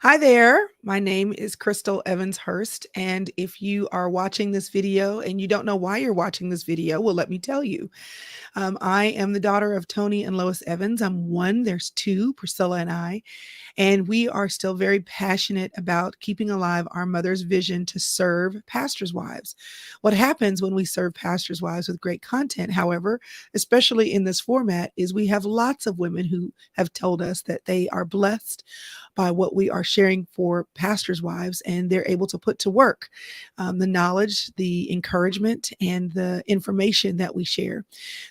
Hi there. My name is Chrystal Evans Hurst. And if you are watching this video and you don't know why you're watching this video, well, let me tell you. I am the daughter of Tony and Lois Evans. I'm one, there's two, Priscilla and I. And we are still very passionate about keeping alive our mother's vision to serve pastors' wives. What happens when we serve pastors' wives with great content, however, especially in this format, is we have lots of women who have told us that they are blessed by what we are sharing for pastors' wives, and they're able to put to work the knowledge, the encouragement, and the information that we share.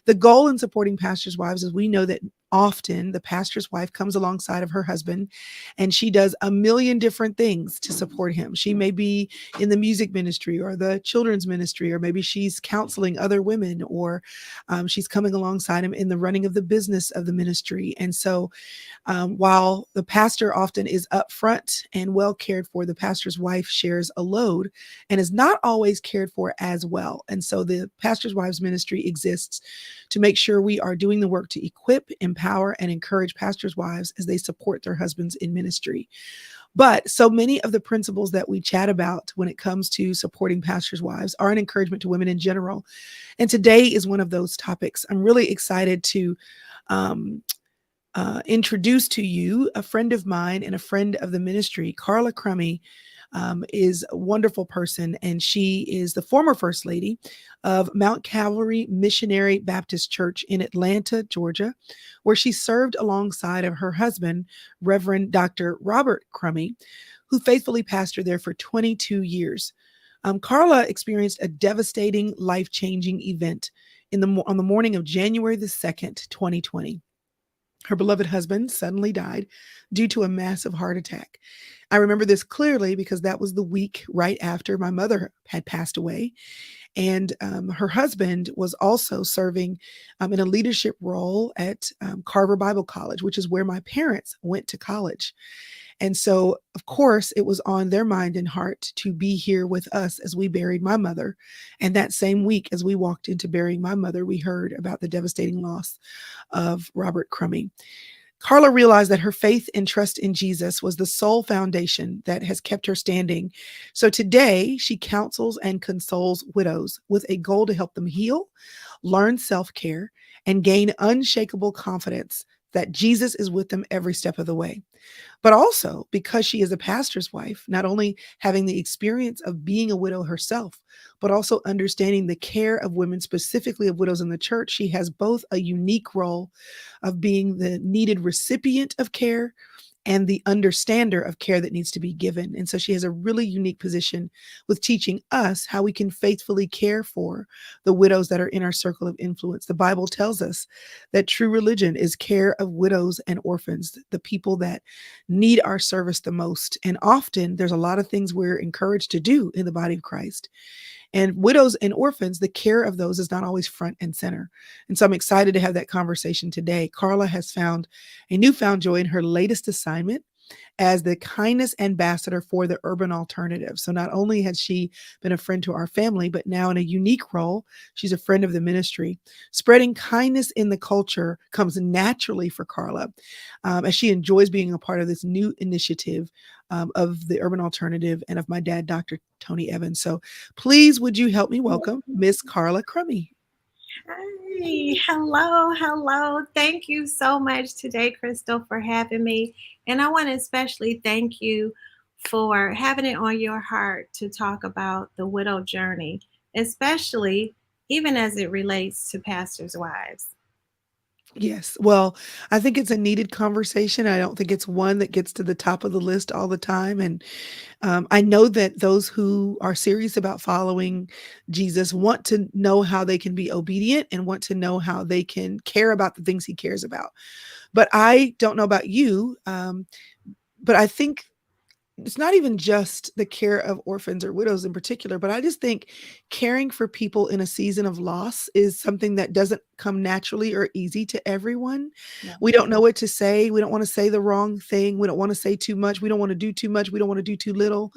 The goal in supporting pastors' wives is we know that often the pastor's wife comes alongside of her husband and she does a million different things to support him. She may be in the music ministry or the children's ministry, or maybe she's counseling other women, or she's coming alongside him in the running of the business of the ministry. And so while the pastor often is upfront and well cared for, the pastor's wife shares a load and is not always cared for as well. And so the pastor's wife's ministry exists to make sure we are doing the work to equip, empower, and encourage pastors' wives as they support their husbands in ministry. But so many of the principles that we chat about when it comes to supporting pastors' wives are an encouragement to women in general. And today is one of those topics. I'm really excited to um, introduce to you a friend of mine and a friend of the ministry. Carla Crummie is a wonderful person, and she is the former First Lady of Mount Calvary Missionary Baptist Church in Atlanta, Georgia, where she served alongside of her husband, Reverend Dr. Robert Crummy, who faithfully pastored there for 22 years. Carla experienced a devastating, life-changing event on the morning of January the 2nd, 2020. Her beloved husband suddenly died due to a massive heart attack. I remember this clearly because that was the week right after my mother had passed away. And her husband was also serving in a leadership role at Carver Bible College, which is where my parents went to college. And so, of course, it was on their mind and heart to be here with us as we buried my mother. And that same week, as we walked into burying my mother, we heard about the devastating loss of Robert Crummy. Carla realized that her faith and trust in Jesus was the sole foundation that has kept her standing. So today, she counsels and consoles widows with a goal to help them heal, learn self care, and gain unshakable confidence that Jesus is with them every step of the way. But also because she is a pastor's wife, not only having the experience of being a widow herself, but also understanding the care of women, specifically of widows in the church, she has both a unique role of being the needed recipient of care and the understander of care that needs to be given. And so she has a really unique position with teaching us how we can faithfully care for the widows that are in our circle of influence. The Bible tells us that true religion is care of widows and orphans, the people that need our service the most. And often there's a lot of things we're encouraged to do in the body of Christ. And widows and orphans, the care of those is not always front and center. And so I'm excited to have that conversation today. Carla has found a newfound joy in her latest assignment as the kindness ambassador for the urban alternative. So not only has she been a friend to our family, but now in a unique role, she's a friend of the ministry. Spreading kindness in the culture comes naturally for Carla as she enjoys being a part of this new initiative of the urban alternative and of my dad, Dr. Tony Evans. So please, would you help me welcome Miss Carla Crummie? Hi, hello, hello. Thank you so much today, Crystal, for having me. And I want to especially thank you for having it on your heart to talk about the widow journey, especially even as it relates to pastors' wives. Yes. Well, I think it's a needed conversation. I don't think it's one that gets to the top of the list all the time. And I know that those who are serious about following Jesus want to know how they can be obedient and want to know how they can care about the things he cares about. But I don't know about you, but I think it's not even just the care of orphans or widows in particular, but I just think caring for people in a season of loss is something that doesn't come naturally or easy to everyone. Yeah. We don't know what to say. We don't want to say the wrong thing. We don't want to say too much. We don't want to do too much. We don't want to do too little.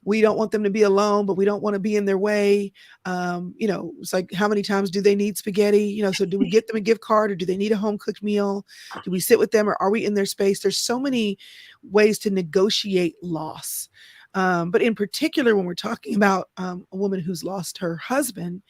we don't want them to be alone, but we don't want to be in their way. It's like, how many times do they need spaghetti? So do we get them a gift card, or do they need a home cooked meal? Do we sit with them, or are we in their space? There's so many ways to negotiate loss. But in particular, when we're talking about a woman who's lost her husband,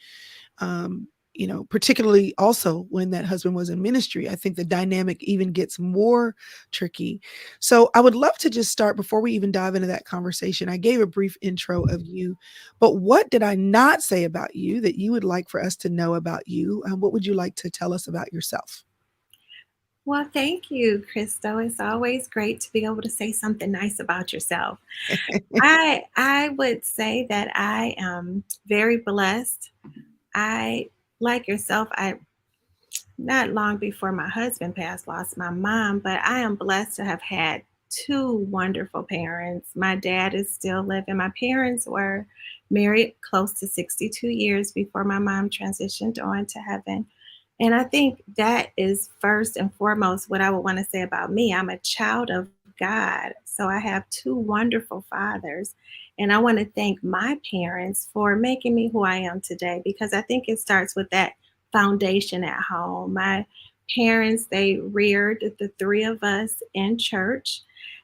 particularly also when that husband was in ministry, I think the dynamic even gets more tricky. So I would love to just start before we even dive into that conversation. I gave a brief intro of you, but what did I not say about you that you would like for us to know about you? What would you like to tell us about yourself? Well, thank you, Crystal. It's always great to be able to say something nice about yourself. I would say that I am very blessed. I, like yourself, I not long before my husband passed, lost my mom, but I am blessed to have had two wonderful parents. My dad is still living. My parents were married close to 62 years before my mom transitioned on to heaven. And I think that is first and foremost what I would want to say about me. I'm a child of God. So I have two wonderful fathers. And I want to thank my parents for making me who I am today, because I think it starts with that foundation at home. My parents, they reared the three of us in church.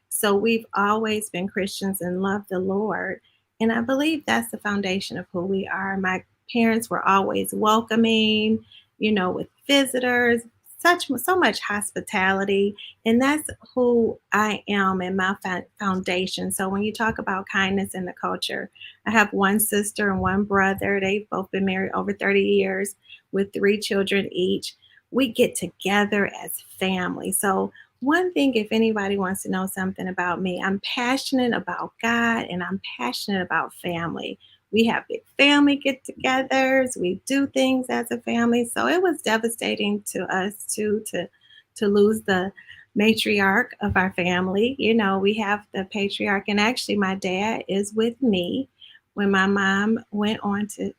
So we've always been Christians and loved the Lord. And I believe that's the foundation of who we are. My parents were always welcoming, with visitors, so much hospitality, and that's who I am in my foundation. So when you talk about kindness in the culture, I have one sister and one brother. They've both been married over 30 years with three children each. We get together as family. So one thing, if anybody wants to know something about me, I'm passionate about God and I'm passionate about family. We have big family get togethers. We do things as a family. So it was devastating to us too to lose the matriarch of our family. We have the patriarch, and actually my dad is with me. When my mom went on to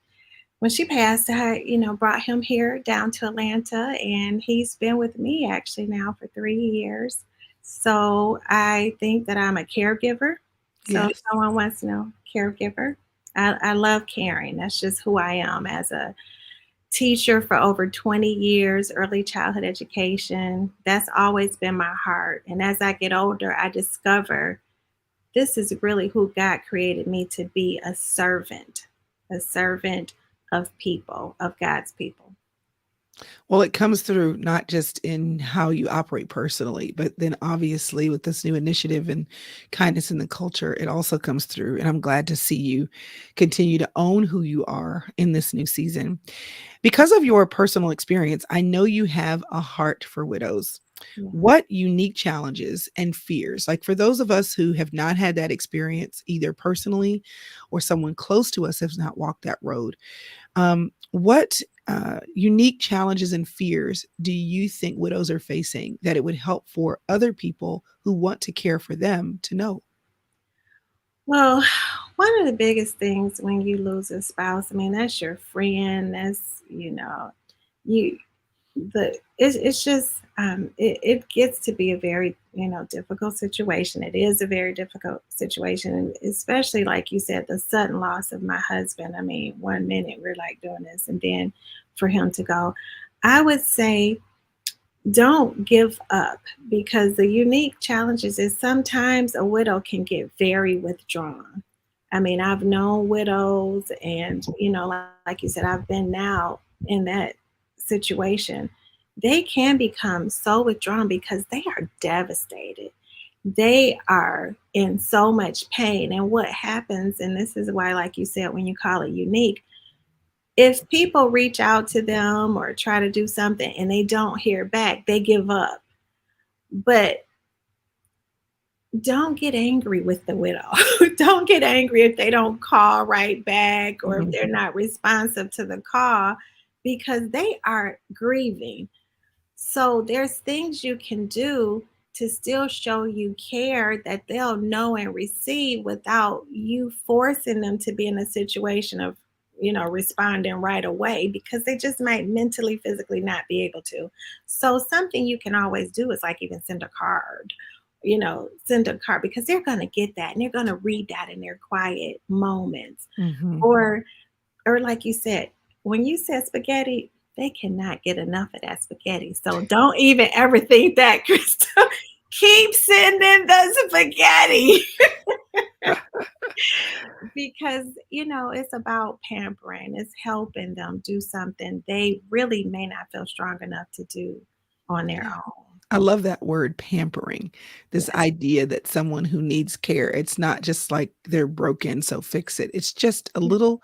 when she passed, I, brought him here down to Atlanta, and he's been with me actually now for 3 years. So I think that I'm a caregiver. So if Yes. someone wants to know, caregiver, I love caring. That's just who I am as a teacher for over 20 years, early childhood education. That's always been my heart. And as I get older, I discover this is really who God created me to be, a servant of people, of God's people. Well, it comes through not just in how you operate personally, but then obviously with this new initiative and kindness in the culture, it also comes through. And I'm glad to see you continue to own who you are in this new season. Because of your personal experience, I know you have a heart for widows. Yeah. What unique challenges and fears, like for those of us who have not had that experience either personally or someone close to us has not walked that road, what unique challenges and fears do you think widows are facing that it would help for other people who want to care for them to know? Well, one of the biggest things when you lose a spouse, I mean, that's your friend. That's, you it's just it gets to be a very difficult situation. It is a very difficult situation, and especially like you said, the sudden loss of my husband. I mean, 1 minute we're like doing this, and then for him to go, I would say don't give up, because the unique challenges is sometimes a widow can get very withdrawn. I mean, I've known widows, and like you said, I've been now in that situation. They can become so withdrawn because they are devastated. They are in so much pain. And what happens, and this is why, like you said, when you call it unique, if people reach out to them or try to do something and they don't hear back, they give up. But don't get angry with the widow. Don't get angry if they don't call right back or if they're Mhm. not responsive to the call, because they are grieving. So there's things you can do to still show you care that they'll know and receive without you forcing them to be in a situation of, responding right away, because they just might mentally, physically not be able to. So something you can always do is like even send a card send a card, because they're going to get that and they're going to read that in their quiet moments. Hmm. Or like you said, when you said spaghetti, they cannot get enough of that spaghetti. So don't even ever think that, Crystal. Keep sending the spaghetti. Because it's about pampering, it's helping them do something they really may not feel strong enough to do on their Yeah. own. I love that word pampering. This Yes, idea that someone who needs care, it's not just like they're broken, so fix it. It's just a yes, little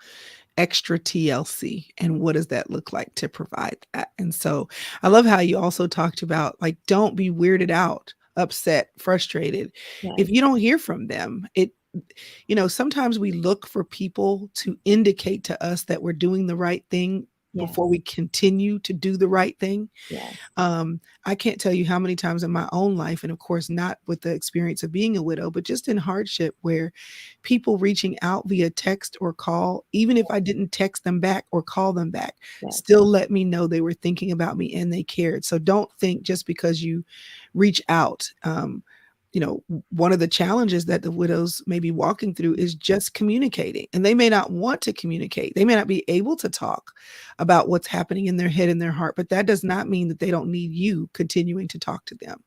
extra TLC. And what does that look like to provide that? And so I love how you also talked about like, don't be weirded out, upset, frustrated yes, if you don't hear from them. Sometimes we look for people to indicate to us that we're doing the right thing before yes, we continue to do the right thing. yes, I can't tell you how many times in my own life, and of course, not with the experience of being a widow, but just in hardship, where people reaching out via text or call, even if I didn't text them back or call them back, yes, still let me know they were thinking about me and they cared. So don't think just because you reach out. One of the challenges that the widows may be walking through is just communicating, and they may not want to communicate. They may not be able to talk about what's happening in their head and their heart, but that does not mean that they don't need you continuing to talk to them.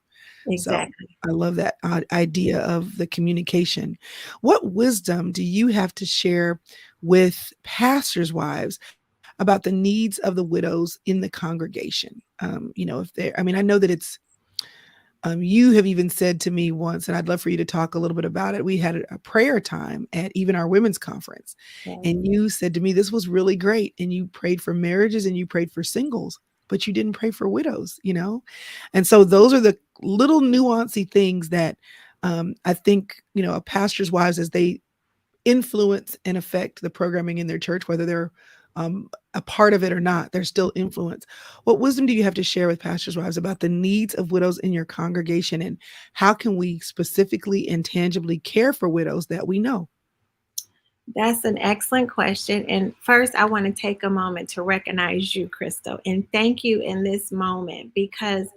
So exactly. I love that idea of the communication. What wisdom do you have to share with pastors' wives about the needs of the widows in the congregation? If they're, I mean, I know that you have even said to me once, and I'd love for you to talk a little bit about it. We had a prayer time at even our women's conference, Yes, and you said to me, this was really great. And you prayed for marriages and you prayed for singles, but you didn't pray for widows. And so those are the little nuancy things that I think, a pastor's wives, as they influence and affect the programming in their church, whether they're a part of it or not, there's still influence. What wisdom do you have to share with pastors' wives about the needs of widows in your congregation, and how can we specifically and tangibly care for widows that we know? that's an excellent question. And first, I want to take a moment to recognize you, Crystal, and thank you in this moment, because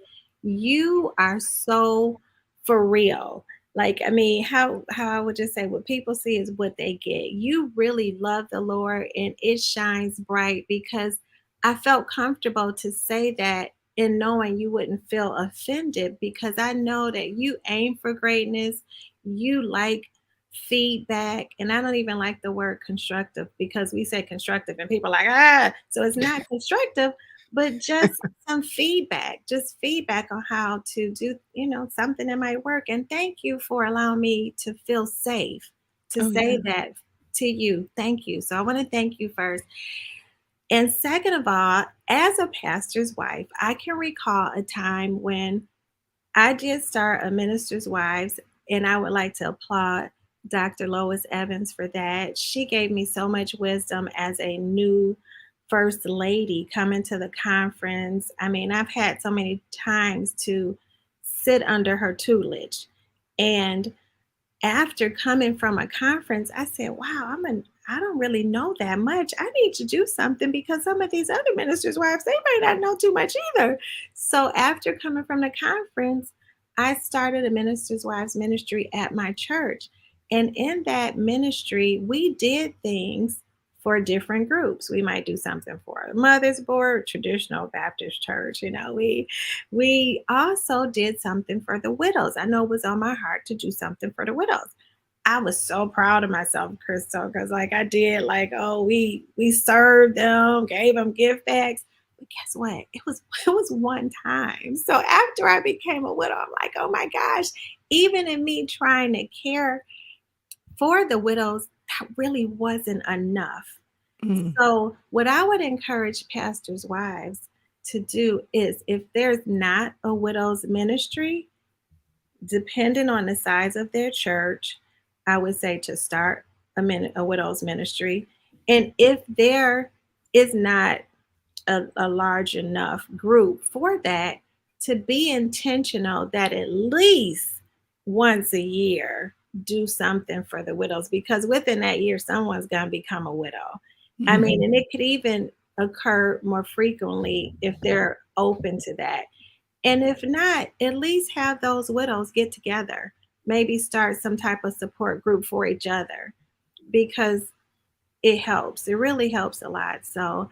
you are so for real. Like, I mean, how I would just say, what people see is what they get. You really love the Lord, and it shines bright, because I felt comfortable to say that, in knowing you wouldn't feel offended, because I know that you aim for greatness. You like feedback, and I don't even like the word constructive, because we say constructive and people are like, so it's not constructive, but just some feedback, just feedback on how to do something that might work. And thank you for allowing me to feel safe to Oh, yeah. say that to you. Thank you. So I want to thank you first. And second of all, as a pastor's wife, I can recall a time when I did start a minister's wives, and I would like to applaud Dr. Lois Evans for that. She gave me so much wisdom as a new first lady coming to the conference. I mean, I've had so many times to sit under her tutelage. And after coming from a conference, I said, wow, I don't really know that much. I need to do something, because some of these other ministers' wives, they might not know too much either. So after coming from the conference, I started a minister's wives ministry at my church. And in that ministry, we did things for different groups. We might do something for a mother's board, traditional Baptist church. We also did something for the widows. I know it was on my heart to do something for the widows. I was so proud of myself, Crystal, because like I did, like, oh, we served them, gave them gift bags. But guess what? It was one time. So after I became a widow, I'm like, oh my gosh, even in me trying to care for the widows, that really wasn't enough. Mm. So, what I would encourage pastors' wives to do is, if there's not a widow's ministry, depending on the size of their church, I would say to start a widow's ministry. And if there is not a large enough group for that, to be intentional that at least once a year do something for the widows, because within that year someone's going to become a widow. I mean, Mhm. and it could even occur more frequently if they're open to that. And if not, at least have those widows get together, maybe start some type of support group for each other, because it helps. It really helps a lot. So,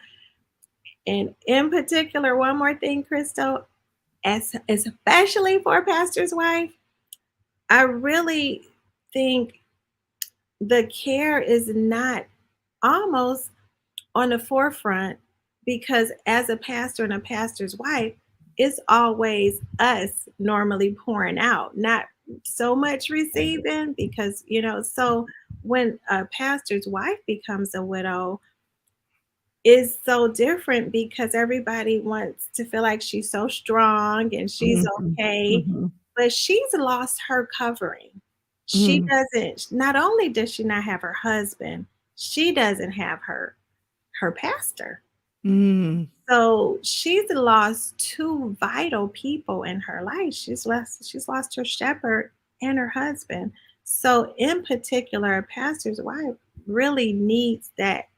and in particular, one more thing, Crystal, as especially for a pastor's wife, I really think the care is not almost on the forefront, because as a pastor and a pastor's wife, it's always us normally pouring out, not so much receiving, because, so when a pastor's wife becomes a widow, is so different, because everybody wants to feel like she's so strong and she's Mhm, okay, mhm, but she's lost her covering. She mm, doesn't, not only does she not have her husband, she doesn't have her pastor. mm, So she's lost two vital people in her life. She's lost her shepherd and her husband. So in particular, a pastor's wife really needs that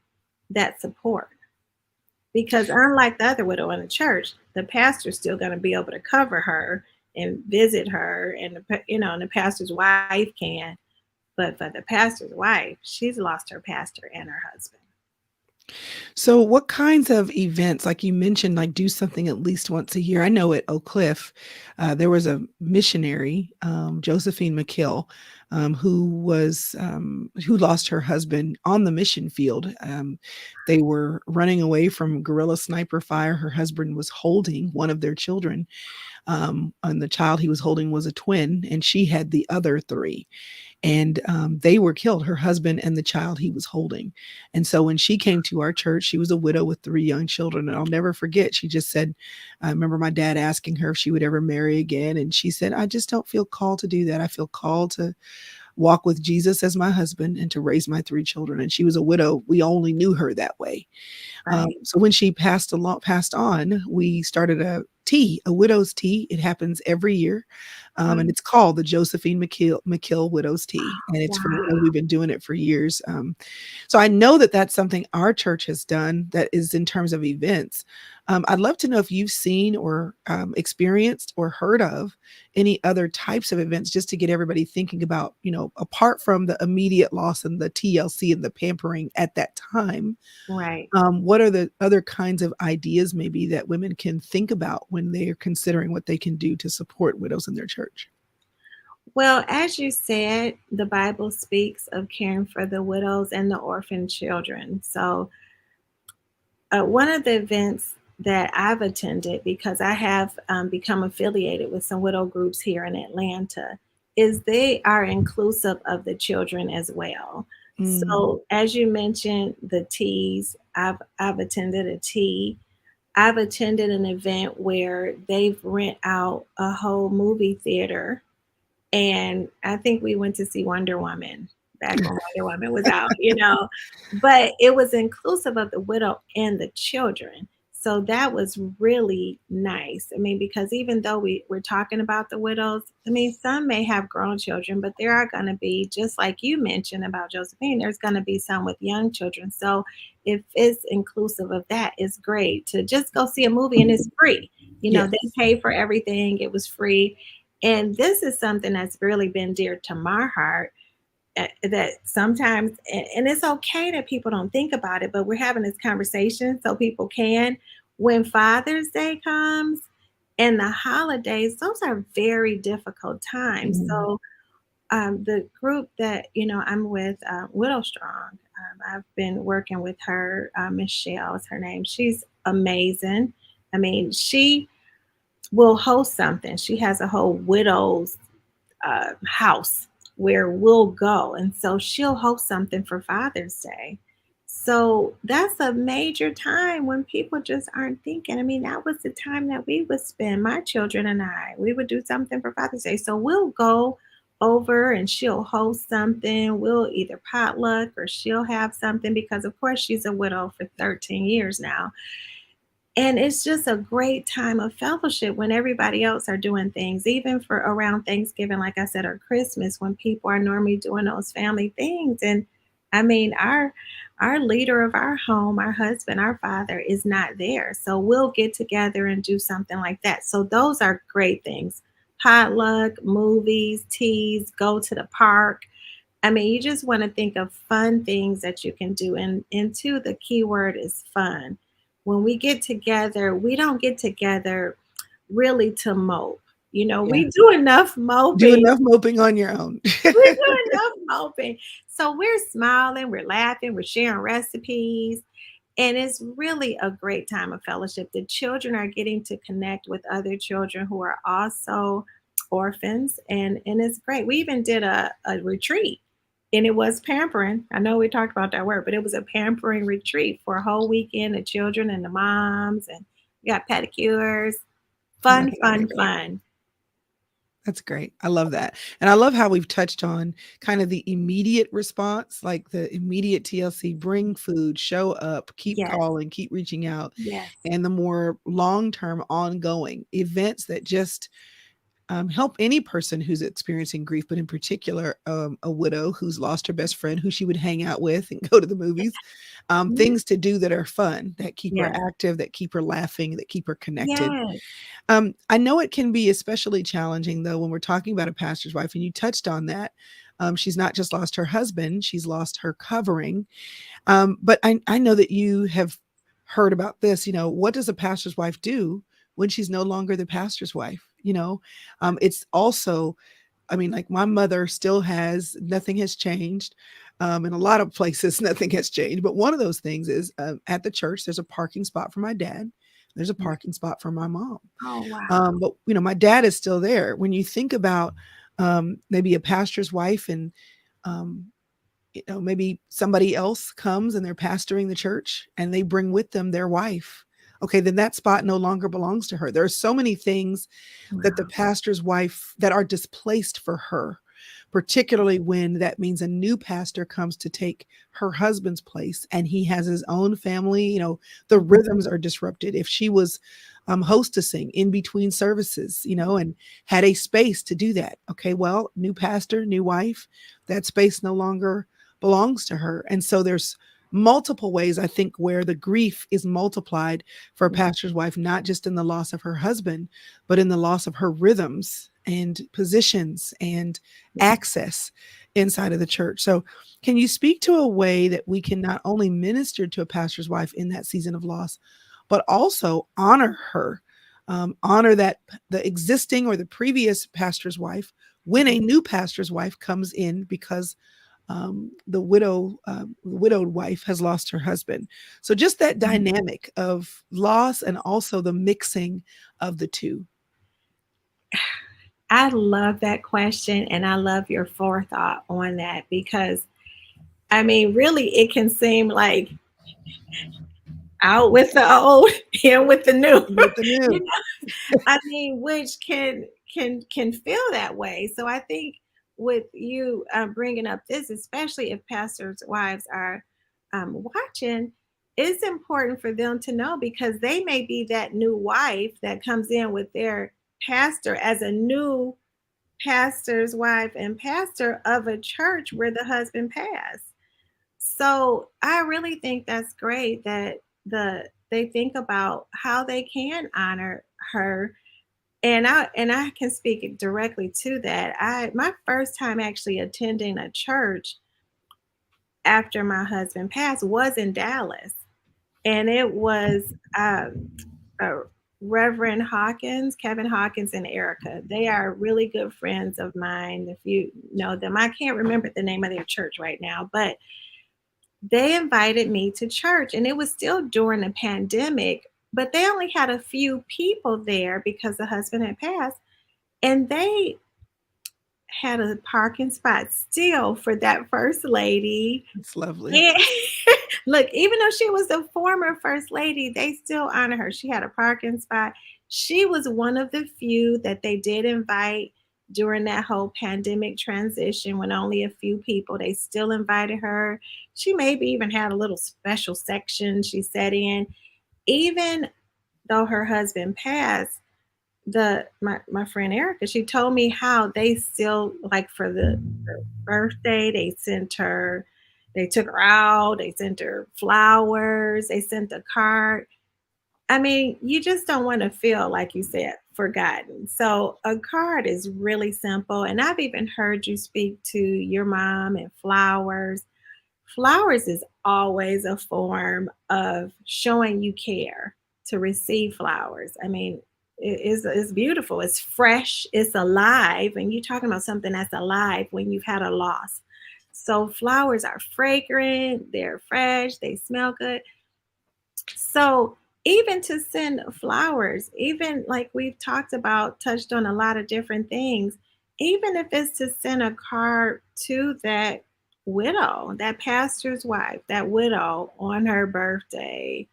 support, because unlike the other widow in the church, the pastor's still going to be able to cover her and visit her, and and the pastor's wife can. But for the pastor's wife, she's lost her pastor and her husband. So what kinds of events, like you mentioned, like do something at least once a year? I know at Oak Cliff, there was a missionary, Josephine McKill, who lost her husband on the mission field. They were running away from guerrilla sniper fire. Her husband was holding one of their children, and the child he was holding was a twin, and she had the other three, and they were killed, her husband and the child he was holding. And so when she came to our church, she was a widow with three young children. And I'll never forget, she just said, I remember my dad asking her if she would ever marry again. And she said, I just don't feel called to do that. I feel called to walk with Jesus as my husband and to raise my three children. And she was a widow. We only knew her that way. Right. So when she passed on, we started a widow's tea. It happens every year, and Mm, it's called the Josephine McKill Widow's Tea, and it's for, wow. we've been doing it for years. So I know that that's something our church has done that is in terms of events. I'd love to know if you've seen or experienced or heard of any other types of events, just to get everybody thinking about, apart from the immediate loss and the TLC and the pampering at that time, Right. what are the other kinds of ideas maybe that women can think about when they are considering what they can do to support widows in their church? Well, as you said, the Bible speaks of caring for the widows and the orphan children. So, one of the events that I've attended, because I have become affiliated with some widow groups here in Atlanta, is they are inclusive of the children as well. Mm, So, as you mentioned, the teas, I've attended a tea. I've attended an event where they've rent out a whole movie theater, and I think we went to see Wonder Woman back when Wonder Woman was out, but it was inclusive of the widow and the children. So that was really nice. I mean, because even though we're talking about the widows, I mean, some may have grown children, but there are going to be, just like you mentioned about Josephine, there's going to be some with young children. So if it's inclusive of that, it's great to just go see a movie, and it's free. They yes. pay for everything, it was free. And this is something that's really been dear to my heart. That sometimes, and it's okay that people don't think about it, but we're having this conversation so people can. When Father's Day comes and the holidays, those are very difficult times. Mm, So, the group that I'm with, Widow Strong, I've been working with her. Michelle is her name. She's amazing. I mean, she will host something. She has a whole widows house where we'll go. And so she'll host something for Father's Day. So that's a major time when people just aren't thinking. I mean, that was the time that we would spend, my children and I, we would do something for Father's Day. So we'll go over and she'll host something. We'll either potluck or she'll have something, because, of course, she's a widow for 13 years now. And it's just a great time of fellowship when everybody else are doing things, even for around Thanksgiving, like I said, or Christmas, when people are normally doing those family things. And I mean, our leader of our home, our husband, our father is not there. So we'll get together and do something like that. So those are great things. Potluck, movies, teas, go to the park. I mean, you just want to think of fun things that you can do. And two, the key word is fun. When we get together, we don't get together really to mope. You know, Yeah. we do enough Do moping. enough moping on your own. We're doing enough moping. So we're smiling, we're laughing, we're sharing recipes. And it's really a great time of fellowship. The children are getting to connect with other children who are also orphans. And it's great. We even did a retreat and it was pampering. I know we talked about that word, but it was a pampering retreat for a whole weekend, the children and the moms, and we got pedicures. Fun, That's fun, great. fun. That's great. I love that. And I love how we've touched on kind of the immediate response, like the immediate TLC, bring food, show up, keep Yes, calling, keep reaching out, yes. and the more long-term ongoing events that just help any person who's experiencing grief, but in particular, a widow who's lost her best friend, who she would hang out with and go to the movies, Mhm. things to do that are fun, that keep her Yes, active, that keep her laughing, that keep her connected. yes. I know it can be especially challenging though when we're talking about a pastor's wife, and you touched on that. She's not just lost her husband; she's lost her covering. But I know that you have heard about this. You know, what does a pastor's wife do when she's no longer the pastor's wife? It's also, I mean, like my mother still has, nothing has changed. In a lot of places, nothing has changed. But one of those things is at the church, there's a parking spot for my dad. There's a Mm. parking spot for my mom. Oh, wow. But my dad is still there. When you think about maybe a pastor's wife and um, maybe somebody else comes and they're pastoring the church and they bring with them their wife. Okay, then that spot no longer belongs to her. There are so many things that the Wow. pastor's wife that are displaced for her, particularly when that means a new pastor comes to take her husband's place and he has his own family. The Mhm. rhythms are disrupted. If she was hostessing in between services, and had a space to do that, okay, well, new pastor, new wife, that space no longer belongs to her. And so there's multiple ways, I think, where the grief is multiplied for a Yeah. pastor's wife, not just in the loss of her husband, but in the loss of her rhythms and positions and Yeah. access inside of the church. So, can you speak to a way that we can not only minister to a pastor's wife in that season of loss, but also honor her, honor that the existing or the previous pastor's wife when a new pastor's wife comes in because widowed wife has lost her husband. So just that Mhm. dynamic of loss and also the mixing of the two. I love that question and I love your forethought on that because I mean, really, it can seem like out with the old, in with the new. With the you new. know, I mean, which can feel that way. So I think with you bringing up this, especially if pastors' wives are watching, it's important for them to know because they may be that new wife that comes in with their pastor as a new pastor's wife and pastor of a church where the husband passed. So I really think that's great that they think about how they can honor her. And I can speak directly to that. I My first time actually attending a church after my husband passed was in Dallas. And it was uh, Reverend Hawkins, Kevin Hawkins, and Erica. They are really good friends of mine. If you know them, I can't remember the name of their church right now, but they invited me to church, and it was still during the pandemic. But they only had a few people there because the husband had passed, and they had a parking spot still for that first lady. It's lovely. And look, even though she was the former first lady, they still honor her. She had a parking spot. She was one of the few that they did invite during that whole pandemic transition when only a few people, they still invited her. She maybe even had a little special section she sat in. Even though her husband passed, my friend Erica, she told me how they still like for the birthday, they sent her, They took her out, they sent her flowers, they sent a card. I mean, you just don't want to feel, like you said, forgotten. So a card is really simple. And I've even heard you speak to your mom and flowers. Flowers is always a form of showing you care to receive flowers. I mean, it's beautiful. It's fresh. It's alive. And you're talking about something that's alive when you've had a loss. So flowers are fragrant. They're fresh. They smell good. So even to send flowers, even like we've talked about, touched on a lot of different things, even if it's to send a card to that widow, that pastor's wife, that widow on her birthday,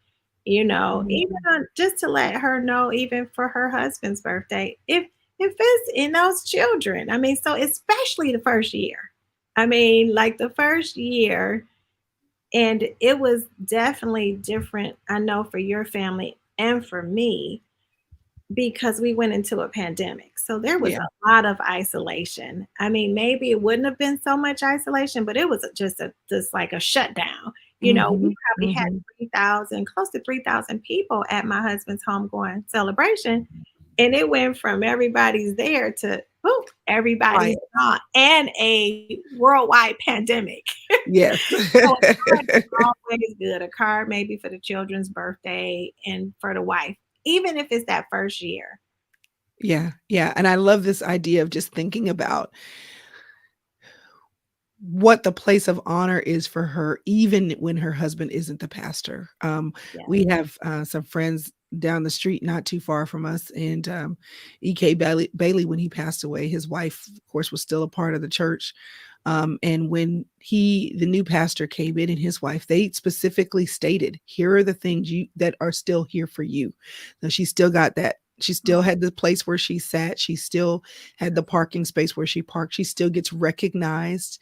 even Mhm. just to let her know, even for her husband's birthday, if it's in those children. I mean, so especially the first year. I mean, like the first year, and it was definitely different, I know, for your family and for me, because we went into a pandemic. So there was Yeah. a lot of isolation. I mean, maybe it wouldn't have been so much isolation, but it was just like a shutdown. We Mhm. probably had Mhm. 3,000, close to 3,000 people at my husband's homegoing celebration. And it went from everybody's there to poof, everybody's Quiet. gone, and a worldwide pandemic. Yes. So a card is always good. A card maybe for the children's birthday and for the wife, even if it's that first year. Yeah, yeah, and I love this idea of just thinking about what the place of honor is for her, even when her husband isn't the pastor. Yeah. We have, some friends down the street not too far from us, and, E.K. Bailey, when he passed away, his wife, of course, was still a part of the church, and when the new pastor came in and his wife, they specifically stated, "Here are the things you that are still here for you." Now she still got that. She still Oh, had the place where she sat. She still had the parking space where she parked. She still gets recognized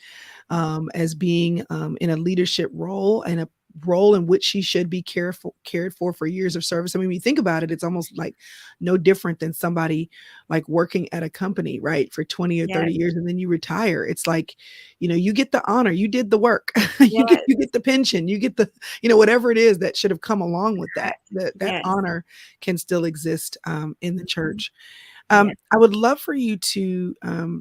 as being in a leadership role and a role in which she should be cared for years of service. I mean, when you think about it, it's almost like no different than somebody like working at a company, right, for 20 or yes, 30 years and then you retire. It's like, you get the honor, you did the work, you get yes, you get the pension, you get the, whatever it is that should have come along with that. correct. That Yes. honor can still exist in the Mhm. church. Yes. I would love for you to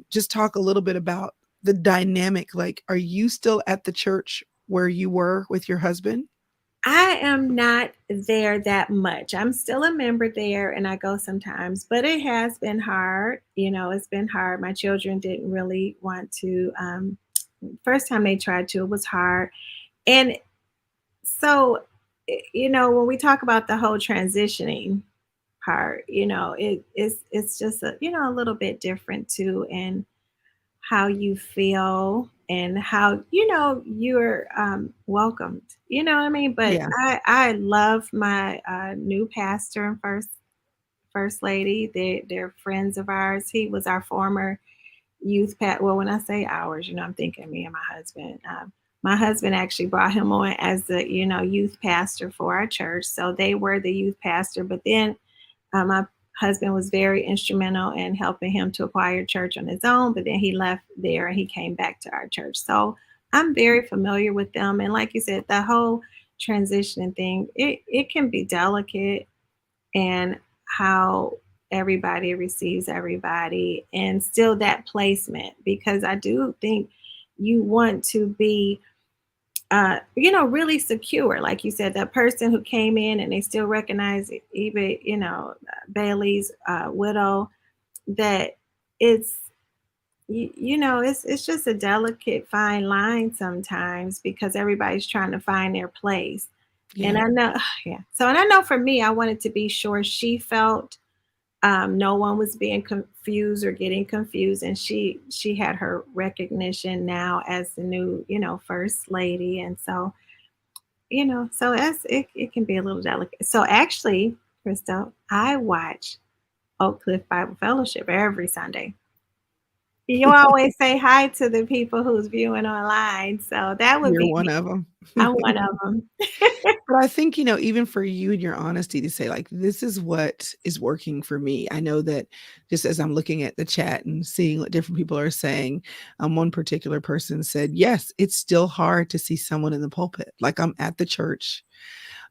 just talk a little bit about the dynamic. Like, are you still at the church where you were with your husband? I am not there that much. I'm still a member there and I go sometimes, but it has been hard. It's been hard. My children didn't really want to. First time they tried to, it was hard. And so, when we talk about the whole transitioning part, it's just a little bit different too, and how you feel and how you're welcomed. You know what I mean? But Yeah. I love my new pastor and first lady. They're friends of ours. He was our former well, when I say ours, I'm thinking me and my husband actually brought him on as the youth pastor for our church, so they were the youth pastor. But then my husband was very instrumental in helping him to acquire church on his own, but then he left there and he came back to our church. So I'm very familiar with them. And like you said, the whole transitioning thing, it can be delicate, and how everybody receives everybody, and still that placement, because I do think you want to be really secure. Like you said, that person who came in and they still recognize even, Bailey's widow, that it's, it's just a delicate fine line sometimes because everybody's trying to find their place. And Yeah. I know, yeah. So, and I know for me, I wanted to be sure she felt no one was being confused or getting confused, and she had her recognition now as the new, first lady, and so so it can be a little delicate. So actually, Crystal, I watch Oak Cliff Bible Fellowship every Sunday. You always say hi to the people who's viewing online, so that would You're be one me. of them. I'm one of them. But I think, even for you and your honesty to say, like, this is what is working for me. I know that just as I'm looking at the chat and seeing what different people are saying, one particular person said, yes, it's still hard to see someone in the pulpit. Like, I'm at the church.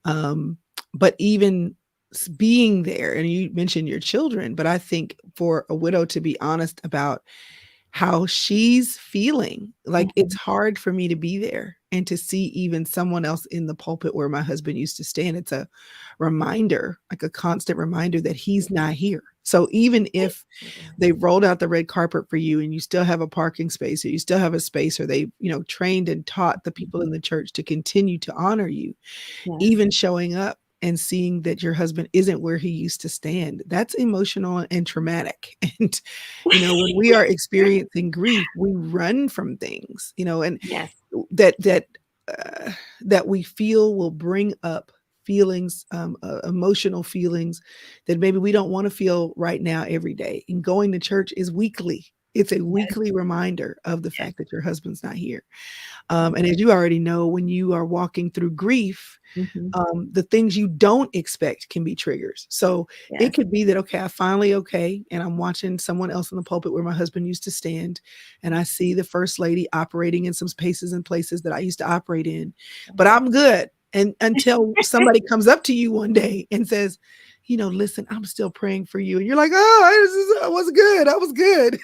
Um, but even being there, and you mentioned your children, but I think for a widow to be honest about how she's feeling. Like, it's Mhm. hard for me to be there and to see even someone else in the pulpit where my husband used to stand. It's a reminder, like a constant reminder that he's not here. So even if they rolled out the red carpet for you and you still have a parking space or you still have a space, or they, trained and taught the people in the church to continue to honor you, Yes. even showing up and seeing that your husband isn't where he used to stand, that's emotional and traumatic. And, when we are experiencing grief, we run from things, and Yes. that that uh, that we feel will bring up feelings, emotional feelings that maybe we don't want to feel right now every day. And going to church is weekly. It's a Yes. weekly reminder of the Yes. fact that your husband's not here. And as you already know, when you are walking through grief, Mhm. the things you don't expect can be triggers. So it Yes. could be that, okay, I finally okay, and I'm watching someone else in the pulpit where my husband used to stand, and I see the first lady operating in some spaces and places that I used to operate in, but I'm good. And until somebody comes up to you one day and says, listen, I'm still praying for you. And you're like, oh, I was good. I was good.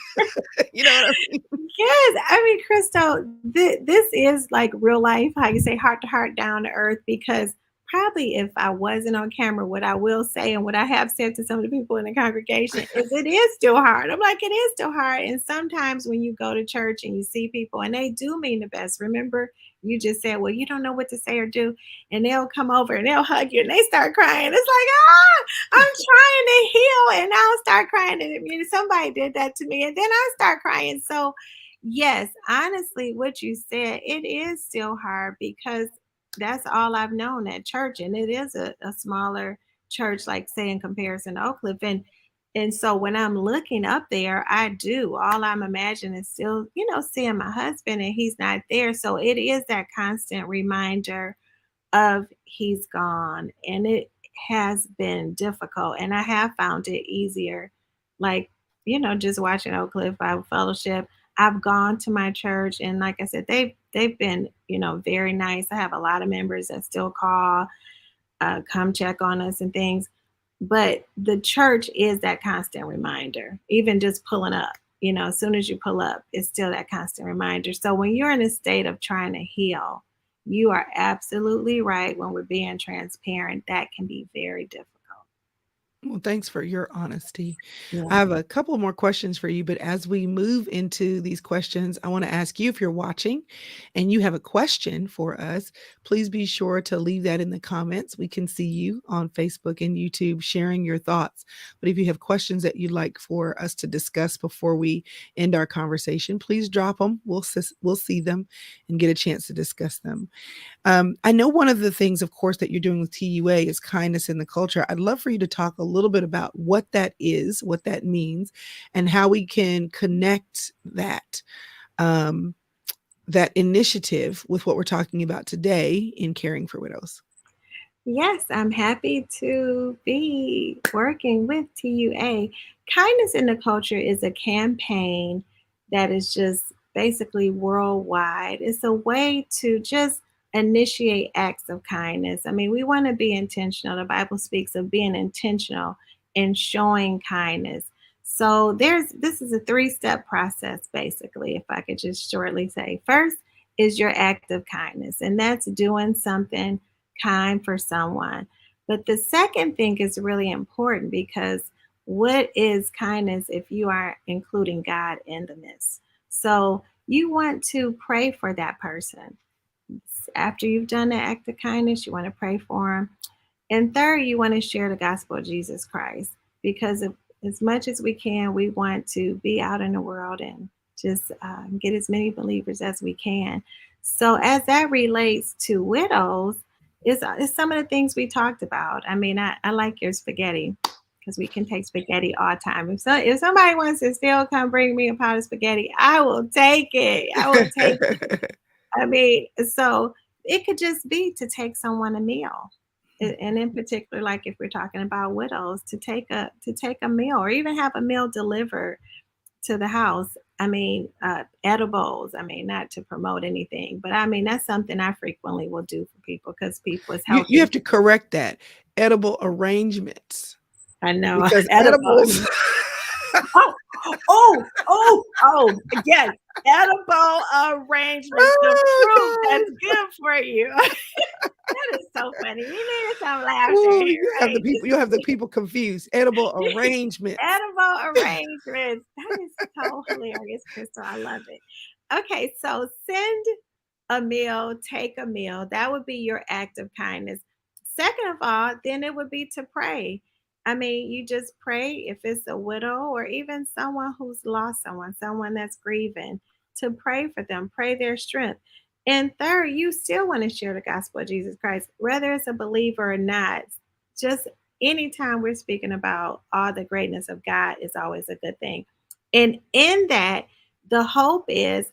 You know what I mean? Yes, I mean, Crystal, this is like real life, how you say heart to heart, down to earth, because probably if I wasn't on camera, what I will say and what I have said to some of the people in the congregation is it is still hard. I'm like, it is still hard. And sometimes when you go to church and you see people and they do mean the best, remember, you just said, well, you don't know what to say or do. And they'll come over and they'll hug you and they start crying. It's like, I'm trying to heal and I'll start crying. And somebody did that to me and then I start crying. So, yes, honestly, what you said, it is still hard because that's all I've known at church. And it is a smaller church, like say in comparison to Oak Cliff. And so when I'm looking up there, I do. All I'm imagining is still, seeing my husband and he's not there. So it is that constant reminder of he's gone. And it has been difficult. And I have found it easier, like, just watching Oak Cliff Bible Fellowship. I've gone to my church and like I said, they've been, very nice. I have a lot of members that still call, come check on us and things. But the church is that constant reminder, even just pulling up, as soon as you pull up, it's still that constant reminder. So when you're in a state of trying to heal, you are absolutely right. When we're being transparent, that can be very difficult. Well, thanks for your honesty. I Yeah. have a couple more questions for you, but as we move into these questions, I want to ask you, if you're watching and you have a question for us, please be sure to leave that in the comments. We can see you on Facebook and YouTube sharing your thoughts. But if you have questions that you'd like for us to discuss before we end our conversation, please drop them. We'll see them and get a chance to discuss them. I know one of the things, of course, that you're doing with TUA is kindness in the culture. I'd love for you to talk a little bit about what that is, what that means, and how we can connect um, that initiative with what we're talking about today in caring for widows. Yes, I'm happy to be working with TUA. Kindness in the Culture is a campaign that is just basically worldwide. It's a way to just initiate acts of kindness. I mean, we want to be intentional. The Bible speaks of being intentional and showing kindness. So this is a three-step process basically, if I could just shortly say. First is your act of kindness, and that's doing something kind for someone. But the second thing is really important because what is kindness if you are including God in the midst? So you want to pray for that person. After you've done the act of kindness, you want to pray for them. And third, you want to share the gospel of Jesus Christ because as much as we can, we want to be out in the world and just get as many believers as we can. So, as that relates to widows, is some of the things we talked about. I mean, I like your spaghetti. because we can take spaghetti all time. If somebody wants to still come bring me a pot of spaghetti, I will take it. I will take it. I mean, so it could just be to take someone a meal. And in particular, like if we're talking about widows, to take a meal or even have a meal delivered to the house. I mean, edibles. I mean, not to promote anything, but I mean that's something I frequently will do for people because people is You healthy. have to correct that. Edible arrangements, I know because edible. edibles Oh, oh, yes. Edible arrangements, the fruit Oh, that's good for you. That is so funny. We needed some God. laughter Ooh, here, right? you have the people confused. Edible arrangements. Edible arrangements. That is so hilarious, Crystal. I love it. Okay, so send a meal, take a meal. That would be your act of kindness. Second of all, then it would be to pray. I mean, you just pray if it's a widow or even someone who's lost someone that's grieving, to pray for them, pray their strength. And third, you still want to share the gospel of Jesus Christ, whether it's a believer or not. Just anytime we're speaking about all the greatness of God is always a good thing. And in that, the hope is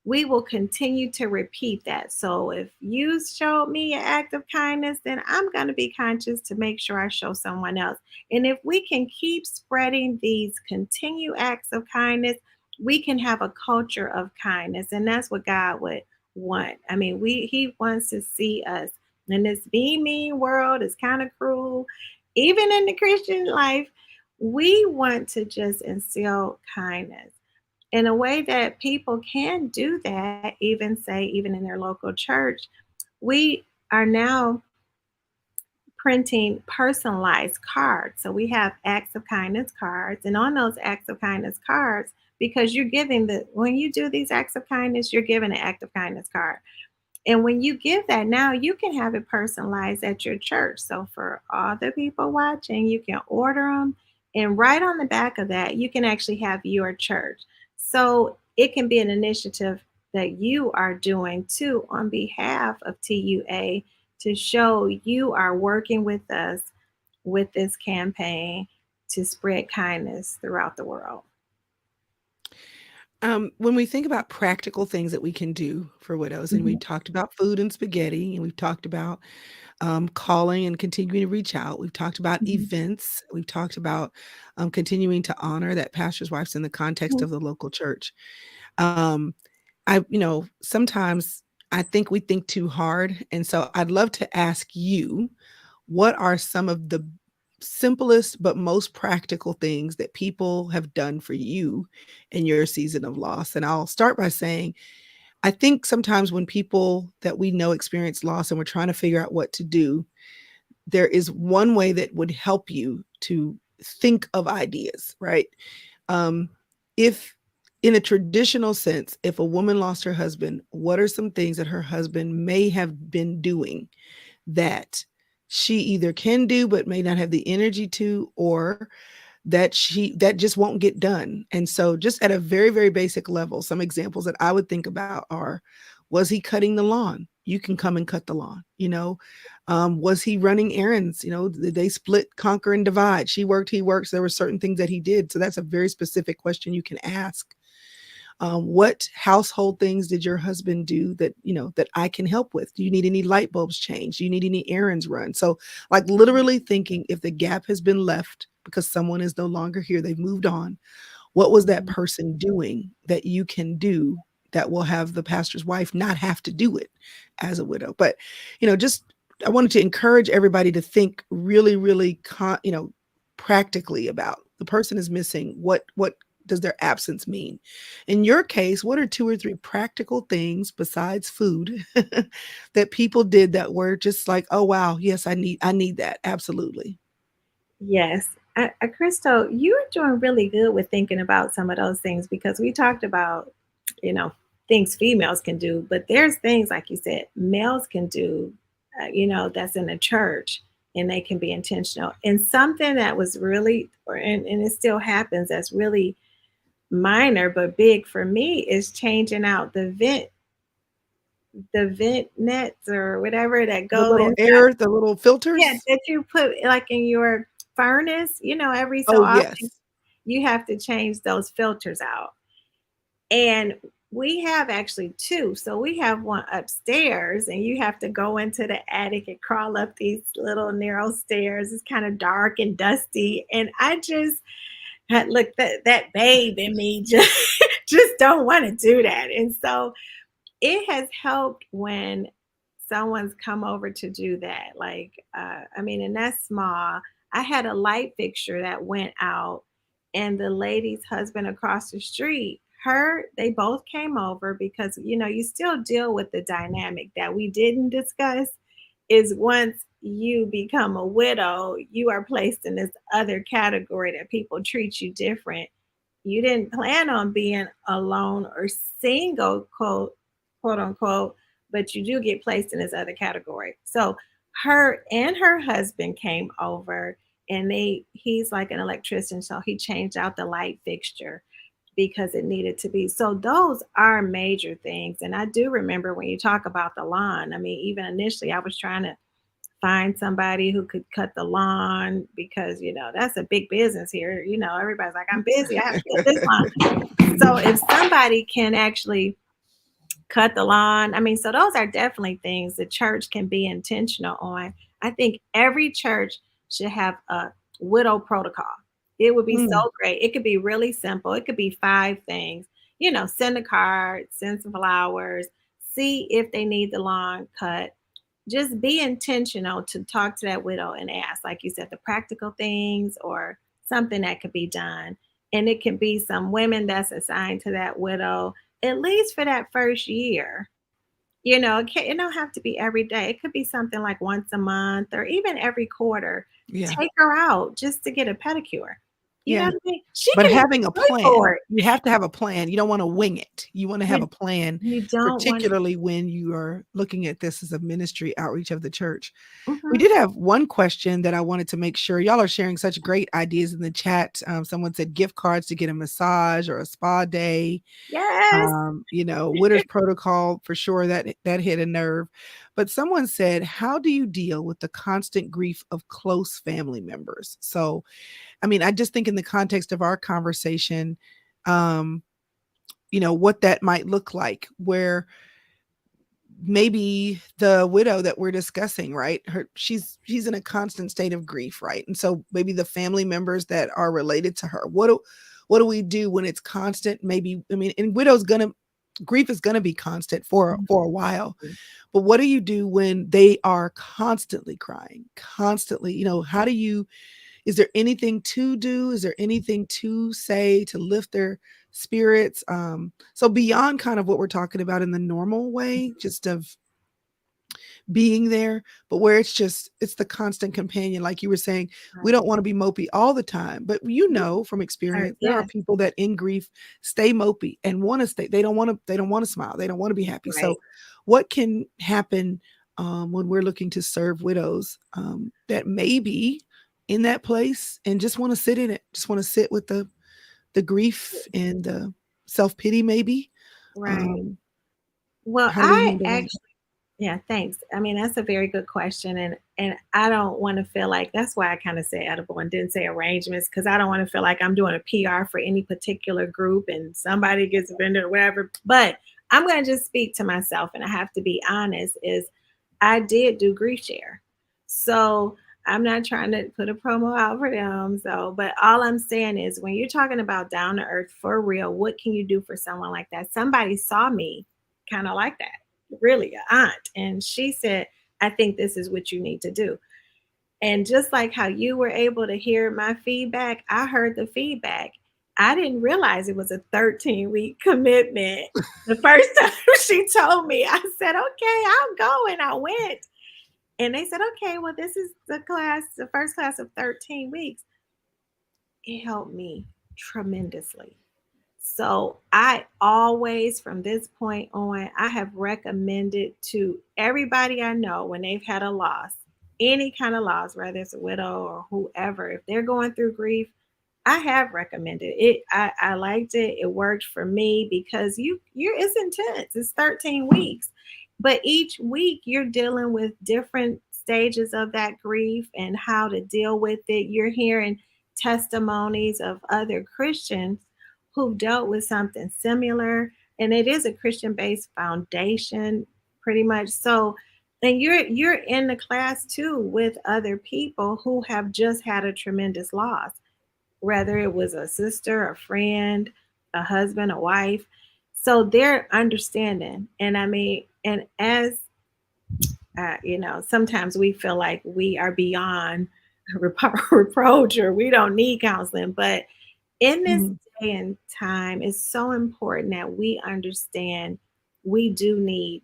we will continue to repeat that. So if you showed me an act of kindness, then I'm going to be conscious to make sure I show someone else. And if we can keep spreading these continued acts of kindness, we can have a culture of kindness. And that's what God would want. I mean, he wants to see us in this mean world. Is kind of cruel. Even in the Christian life, we want to just instill kindness in a way that people can do that, even in their local church. We are now printing personalized cards. So we have acts of kindness cards, and on those acts of kindness cards, because when you do these acts of kindness, you're giving an act of kindness card. And when you give that now, you can have it personalized at your church. So for all the people watching, you can order them. And right on the back of that, you can actually have your church. So it can be an initiative that you are doing too on behalf of TUA to show you are working with us with this campaign to spread kindness throughout the world. When we think about practical things that we can do for widows, and we Mhm, talked about food and spaghetti, and we've talked about calling and continuing to reach out. We've talked about mhm, events. We've talked about continuing to honor that pastor's wife's in the context mhm, of the local church. Um, sometimes I think we think too hard. And so I'd love to ask you, what are some of the simplest but most practical things that people have done for you in your season of loss? And I'll start by saying, I think sometimes when people that we know experience loss and we're trying to figure out what to do, there is one way that would help you to think of ideas, right? Um, if in a traditional sense, if a woman lost her husband, what are some things that her husband may have been doing that she either can do but may not have the energy to, or that just won't get done? And so just at a very, very basic level, some examples that I would think about are, was he cutting the lawn? You can come and cut the lawn, was he running errands? They split, conquer, and divide. She worked, he works. There were certain things that he did. So that's a very specific question you can ask. What household things did your husband do that I can help with? Do you need any light bulbs changed? Do you need any errands run? So like literally thinking, if the gap has been left because someone is no longer here, they've moved on, what was that mhm. person doing that you can do that will have the pastor's wife not have to do it as a widow? But, just I wanted to encourage everybody to think really, really, practically about the person is missing. What does their absence mean? In your case, what are 2 or 3 practical things besides food that people did that were just like, oh wow, yes, I need that. Absolutely. Yes. Crystal, you're doing really good with thinking about some of those things because we talked about, you know, things females can do, but there's things, like you said, males can do, that's in the church and they can be intentional. And something that was really, and it still happens, that's really minor but big for me is changing out the vent nets or whatever that The go little inside. air, the little Yeah, filters. that you put like in your furnace, every so Oh, often yes. you have to change those filters out. And we have actually two. So we have one upstairs, and you have to go into the attic and crawl up these little narrow stairs. It's kind of dark and dusty. And I just had look that babe in me just don't want to do that. And so it has helped when someone's come over to do that. Like, and that's small. I had a light fixture that went out, and the lady's husband across the street, they both came over because, you still deal with the dynamic that we didn't discuss is once you become a widow, you are placed in this other category that people treat you different. You didn't plan on being alone or single, quote unquote, but you do get placed in this other category. So her and her husband came over, and he's like an electrician, so he changed out the light fixture because it needed to be. So those are major things. And I do remember when you talk about the lawn, even initially I was trying to find somebody who could cut the lawn because, that's a big business here. Everybody's like, I'm busy, I have to cut this lawn. So if somebody can actually cut the lawn, so those are definitely things the church can be intentional on. I think every church should have a widow protocol. It would be Mm, so great. It could be really simple. It could be 5 things. Send a card, send some flowers, see if they need the lawn cut. Just be intentional to talk to that widow and ask, like you said, the practical things or something that could be done. And it can be some women that's assigned to that widow, at least for that first year. It don't have to be every day. It could be something like once a month or even every quarter. yeah. Take her out just to get a pedicure. You know Yeah. what I mean? She But can even having a pay for plan, it. you have to have a plan. You don't wanna wing it. You wanna have You a plan, you don't want to. particularly when you are looking at this as a ministry outreach of the church. We Mhm. did have one question that I wanted to make sure y'all are sharing such great ideas in the chat. Someone said gift cards to get a massage or a spa day. Yes. Widow's protocol for sure, that hit a nerve. But someone said, "How do you deal with the constant grief of close family members?" So, I just think in the context of our conversation, um, what that might look like, where maybe the widow that we're discussing, right? She's in a constant state of grief, right? And so maybe the family members that are related to her, what do we do when it's constant? Maybe, and grief is gonna be constant for a while. Mhm. But what do you do when they are constantly crying, constantly? How do you is there anything to do? Is there anything to say to lift their spirits? So beyond kind of what we're talking about in the normal way, just of being there, but where it's the constant companion. Like you were saying, we Right. don't want to be mopey all the time, but from experience, there are Yes. people that in grief stay mopey and want to stay. They don't want to smile. They don't want to be happy. Right. So what can happen when we're looking to serve widows that may be in that place and just want to sit in it, just want to sit with the grief and the self-pity maybe? Right. Um, Well, how do we I handle that? actually, yeah, thanks. That's a very good question, and I don't want to feel like that's why I kind of say edible and didn't say arrangements because I don't want to feel like I'm doing a PR for any particular group and somebody gets offended or whatever. But I'm going to just speak to myself, and I have to be honest. Is I did do GriefShare, so I'm not trying to put a promo out for them. So, but all I'm saying is when you're talking about down to earth for real, what can you do for someone like that? Somebody saw me kind of like that, really, an aunt. And she said, I think this is what you need to do. And just like how you were able to hear my feedback, I heard the feedback. I didn't realize it was a 13-week commitment. The first time she told me, I said, okay, I'll go. And I went. And they said, okay, well, this is the first class of 13 weeks. It helped me tremendously. So I always, from this point on, I have recommended to everybody I know when they've had a loss, any kind of loss, whether it's a widow or whoever, if they're going through grief, I have recommended it. I liked it. It worked for me because it's intense. It's 13 weeks. But each week you're dealing with different stages of that grief and how to deal with it. You're hearing testimonies of other Christians who dealt with something similar, and it is a Christian-based foundation pretty much. So, and you're in the class too with other people who have just had a tremendous loss, whether it was a sister, a friend, a husband, a wife. So they're understanding. And I mean, and as sometimes we feel like we are beyond reproach or we don't need counseling. But in this Mhm. day and time, it's so important that we understand we do need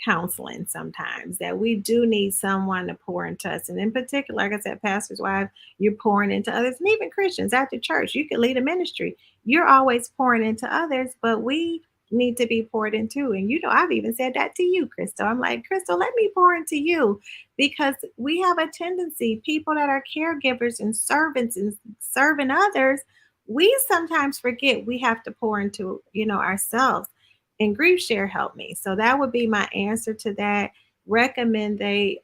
counseling sometimes, that we do need someone to pour into us. And in particular, like I said, pastor's wife, you're pouring into others, and even Christians at the church. You can lead a ministry. You're always pouring into others, but we need to be poured into. And I've even said that to you, Crystal. I'm like, Crystal, let me pour into you, because we have a tendency, people that are caregivers and servants and serving others, we sometimes forget we have to pour into, ourselves. And GriefShare helped me. So that would be my answer to that. Recommend they,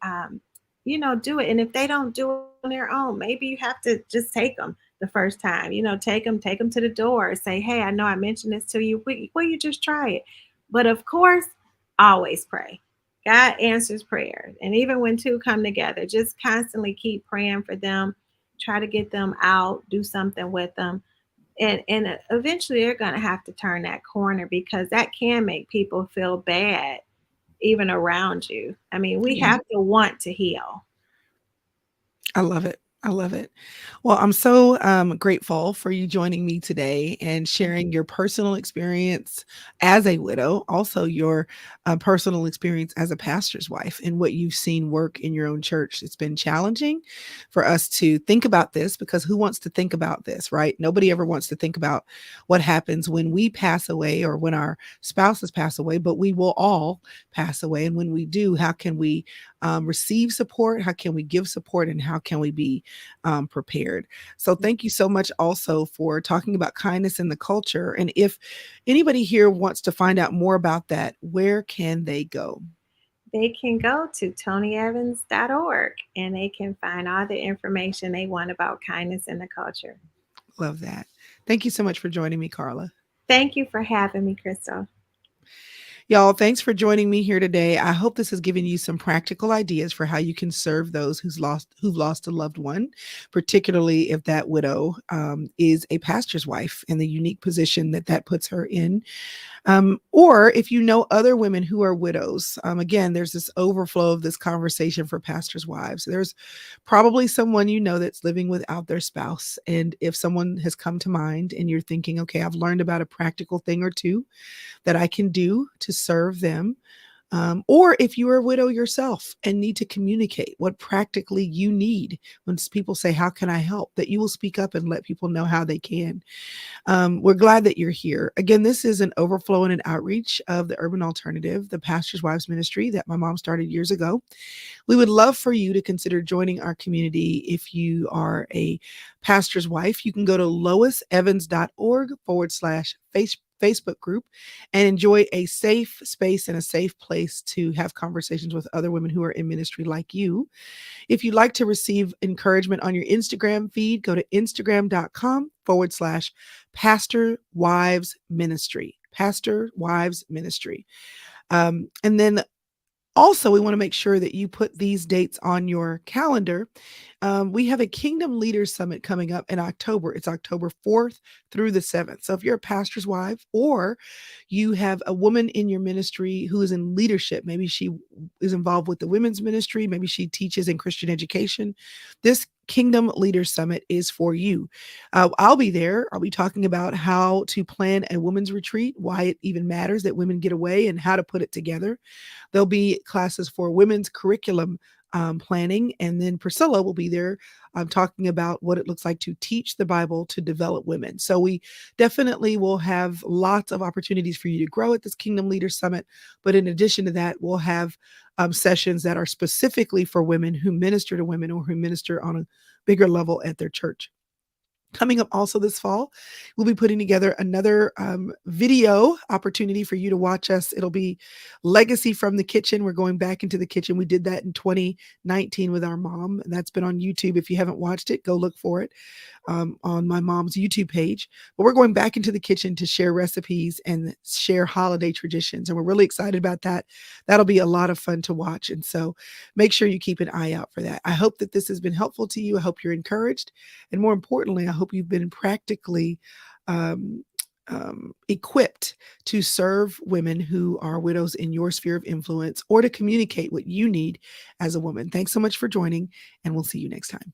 do it. And if they don't do it on their own, maybe you have to just take them the first time. Take them to the door. Say, hey, I know I mentioned this to you. Will you just try it? But of course, always pray. God answers prayer. And even when two come together, just constantly keep praying for them. Try to get them out. Do something with them, and eventually they're going to have to turn that corner, because that can make people feel bad even around you. I mean, we Yeah. have to want to heal. I love it. I love it. Well, I'm so grateful for you joining me today and sharing your personal experience as a widow, also your personal experience as a pastor's wife, and what you've seen work in your own church. It's been challenging for us to think about this, because who wants to think about this, right? Nobody ever wants to think about what happens when we pass away or when our spouses pass away, but we will all pass away. And when we do, how can we receive support? How can we give support? And how can we be prepared? So, thank you so much also for talking about kindness in the culture. And if anybody here wants to find out more about that, where can they go? They can go to tonyevans.org and they can find all the information they want about kindness in the culture. Love that. Thank you so much for joining me, Carla. Thank you for having me, Crystal. Y'all, thanks for joining me here today. I hope this has given you some practical ideas for how you can serve those who've lost a loved one, particularly if that widow is a pastor's wife, and the unique position that that puts her in. Or if you know other women who are widows, again, there's this overflow of this conversation for pastors' wives. There's probably someone you know that's living without their spouse. And if someone has come to mind and you're thinking, okay, I've learned about a practical thing or two that I can do to serve them. Or if you are a widow yourself and need to communicate what practically you need, when people say, how can I help? That you will speak up and let people know how they can. We're glad that you're here. Again, this is an overflow and an outreach of the Urban Alternative, the Pastor's Wives Ministry that my mom started years ago. We would love for you to consider joining our community. If you are a pastor's wife, you can go to loisevans.org/Facebook group and enjoy a safe space and a safe place to have conversations with other women who are in ministry like you. If you'd like to receive encouragement on your Instagram feed, go to instagram.com/Pastor Wives Ministry. Pastor Wives Ministry. And then also, we want to make sure that you put these dates on your calendar. We have a Kingdom Leaders Summit coming up in October. It's October 4th through the 7th. So if you're a pastor's wife, or you have a woman in your ministry who is in leadership, maybe she is involved with the women's ministry, maybe she teaches in Christian education, this Kingdom Leaders Summit is for you. I'll be there. I'll be talking about how to plan a women's retreat, why it even matters that women get away, and how to put it together. There'll be classes for women's curriculum planning. And then Priscilla will be there talking about what it looks like to teach the Bible to develop women. So we definitely will have lots of opportunities for you to grow at this Kingdom Leaders Summit. But in addition to that, we'll have sessions that are specifically for women who minister to women or who minister on a bigger level at their church. Coming up also this fall, we'll be putting together another video opportunity for you to watch us. It'll be Legacy from the Kitchen. We're going back into the kitchen. We did that in 2019 with our mom, and that's been on YouTube. If you haven't watched it, go look for it on my mom's YouTube page. But we're going back into the kitchen to share recipes and share holiday traditions. And we're really excited about that. That'll be a lot of fun to watch. And so make sure you keep an eye out for that. I hope that this has been helpful to you. I hope you're encouraged. And more importantly, I hope you've been practically equipped to serve women who are widows in your sphere of influence or to communicate what you need as a woman. Thanks so much for joining, and we'll see you next time.